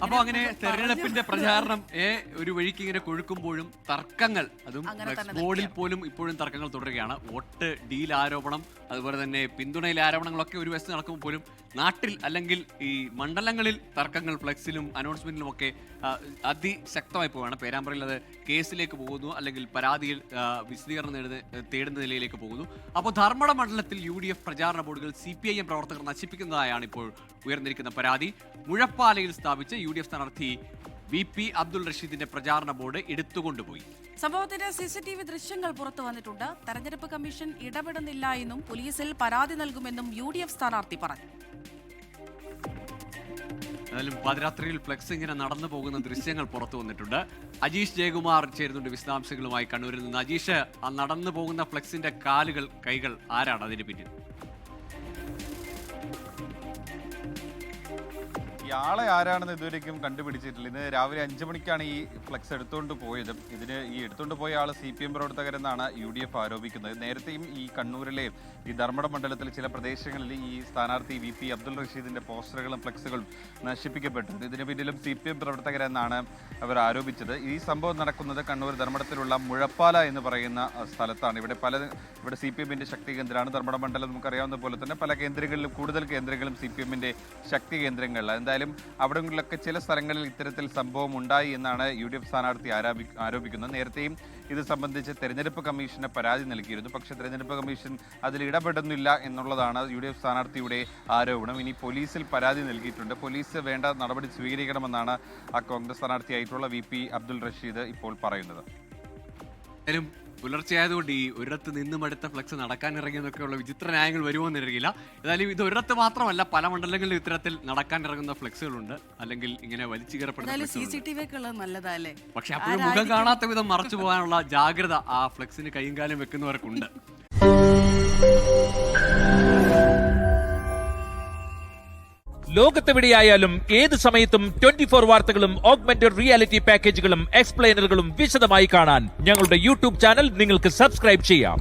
അപ്പൊ അങ്ങനെ തെരഞ്ഞെടുപ്പിന്റെ പ്രചാരണം ഒരു വഴിക്ക് ഇങ്ങനെ കൊഴുക്കുമ്പോഴും തർക്കങ്ങൾ, അതും ബോർഡിൽ പോലും ഇപ്പോഴും തർക്കങ്ങൾ തുടരുകയാണ്. വോട്ട് ഡീൽ ആരോപണം, അതുപോലെ തന്നെ പിന്തുണയിലെ ആരോപണങ്ങളൊക്കെ ഒരു വശത്ത് നടക്കുമ്പോൾ പോലും നാട്ടിൽ അല്ലെങ്കിൽ ഈ മണ്ഡലങ്ങളിൽ തർക്കങ്ങൾ ഫ്ലെക്സിലും അനൗൺസ്മെന്റിലും ഒക്കെ അതിശക്തമായി പോവുകയാണ്. പേരാമ്പ്രയിൽ അത് കേസിലേക്ക് പോകുന്നു, അല്ലെങ്കിൽ പരാതിയിൽ വിശദീകരണം തേടുന്ന നിലയിലേക്ക് പോകുന്നു. അപ്പോൾ ധർമ്മട മണ്ഡലത്തിൽ UDF പ്രചാരണ ബോർഡുകൾ CPIM പ്രവർത്തകർ നശിപ്പിക്കുന്നതായാണ് ഇപ്പോൾ ഉയർന്നിരിക്കുന്ന പരാതി. മുഴപ്പാലയിൽ സ്ഥാപിച്ച UDF സ്ഥാനാർത്ഥി VP അബ്ദുൾ റഷീദിന്റെ പ്രചാരണ ബോർഡ് എടുത്തുകൊണ്ടുപോയി. സംഭവത്തിന്റെ CCTV ദൃശ്യങ്ങൾ പുറത്തു വന്നിട്ടുണ്ട്. തെരഞ്ഞെടുപ്പ് കമ്മീഷൻ ഇടപെടുന്നില്ല എന്നും പോലീസിൽ പരാതി നൽകുമെന്നും UDF സ്ഥാനാർത്ഥി പറഞ്ഞു. എന്നാലും പാതിരാത്രിയിൽ ഫ്ലെക്സ് ഇങ്ങനെ നടന്നു പോകുന്ന ദൃശ്യങ്ങൾ പുറത്തു വന്നിട്ടുണ്ട്. അജീഷ് ജയകുമാർ ചേരുന്നുണ്ട് വിശദാംശങ്ങളുമായി കണ്ണൂരിൽ നിന്ന്. അജീഷ്, ആ നടന്നു പോകുന്ന ഫ്ലെക്സിന്റെ കാലുകൾ, കൈകൾ ആരാണ് അതിന് പിന്നിൽ? ഇയാളെ ആരാണെന്ന് ഇതുവരെയും കണ്ടുപിടിച്ചിട്ടില്ല. ഇന്ന് രാവിലെ 5 മണിക്കാണ് ഈ ഫ്ലെക്സ് എടുത്തുകൊണ്ട് പോയത്. ഈ എടുത്തുകൊണ്ട് പോയ ആൾ CPM പ്രവർത്തകരെന്നാണ് UDF ആരോപിക്കുന്നത്. നേരത്തെയും ഈ കണ്ണൂരിലെ ഈ ധർമ്മട മണ്ഡലത്തിൽ ചില പ്രദേശങ്ങളിൽ ഈ സ്ഥാനാർത്ഥി VP അബ്ദുൾ റഷീദിന്റെ പോസ്റ്ററുകളും ഫ്ലെക്സുകളും നശിപ്പിക്കപ്പെട്ടത്. ഇതിന് പിന്നിലും CPM പ്രവർത്തകരെന്നാണ് അവർ ആരോപിച്ചത്. ഈ സംഭവം നടക്കുന്നത് കണ്ണൂർ ധർമ്മടത്തിലുള്ള മുഴപ്പാല എന്ന് പറയുന്ന സ്ഥലത്താണ്. ഇവിടെ CPM-ന്റെ ശക്തി കേന്ദ്രമാണ്. ധർമ്മട മണ്ഡലം നമുക്കറിയാവുന്ന പോലെ തന്നെ പല കേന്ദ്രങ്ങളിലും, കൂടുതൽ കേന്ദ്രങ്ങളും CPM-ന്റെ ശക്തി കേന്ദ്രങ്ങളിലാണ്. എന്തായാലും അവിടങ്ങളിലൊക്കെ ചില സ്ഥലങ്ങളിൽ ഇത്തരത്തിൽ സംഭവം ഉണ്ടായി എന്നാണ് UDF സ്ഥാനാർത്ഥി ആരോപിക്കുന്നത്. നേരത്തെയും ഇത് സംബന്ധിച്ച് തെരഞ്ഞെടുപ്പ് കമ്മീഷന് പരാതി നൽകിയിരുന്നു. പക്ഷേ തെരഞ്ഞെടുപ്പ് കമ്മീഷൻ അതിൽ ഇടപെടുന്നില്ല എന്നുള്ളതാണ് UDF സ്ഥാനാർത്ഥിയുടെ ആരോപണം. ഇനി പോലീസിൽ പരാതി നൽകിയിട്ടുണ്ട്. പോലീസ് വേണ്ട നടപടി സ്വീകരിക്കണമെന്നാണ് ആ കോൺഗ്രസ് സ്ഥാനാർത്ഥിയായിട്ടുള്ള VP അബ്ദുൾ റഷീദ് ഇപ്പോൾ പറയുന്നത്. പുലർച്ചെയായതുകൊണ്ട് ഈ ഒരിടത്ത് നിന്നും അടുത്ത ഫ്ലെക്സ് നടക്കാൻ ഇറങ്ങിയെന്നൊക്കെയുള്ള വിചിത്ര ന്യായങ്ങൾ വരുമോയെന്നറിയില്ല. ഏതായാലും ഇത് ഒരിടത്ത് മാത്രമല്ല, പല മണ്ഡലങ്ങളിലും ഇത്തരത്തിൽ നടക്കാൻ ഇറങ്ങുന്ന ഫ്ലെക്സുകളുണ്ട്, അല്ലെങ്കിൽ ഇങ്ങനെ വലിച്ചു കയറപ്പെടുന്ന. പക്ഷെ അപ്പോഴും മുഖം കാണാത്ത വിധം മറച്ചു പോകാനുള്ള ജാഗ്രത ആ ഫ്ലെക്സിന് കൈയും കാലം വെക്കുന്നവർക്കുണ്ട്. ലോകത്തെവിടെയായാലും ഏത് സമയത്തും 24 വാർത്തകളും ഓഗ്മെന്റഡ് റിയാലിറ്റി പാക്കേജുകളും എക്സ്പ്ലെയിനറുകളും വിശദമായി കാണാൻ ഞങ്ങളുടെ YouTube ചാനൽ നിങ്ങൾക്ക് സബ്സ്ക്രൈബ് ചെയ്യാം.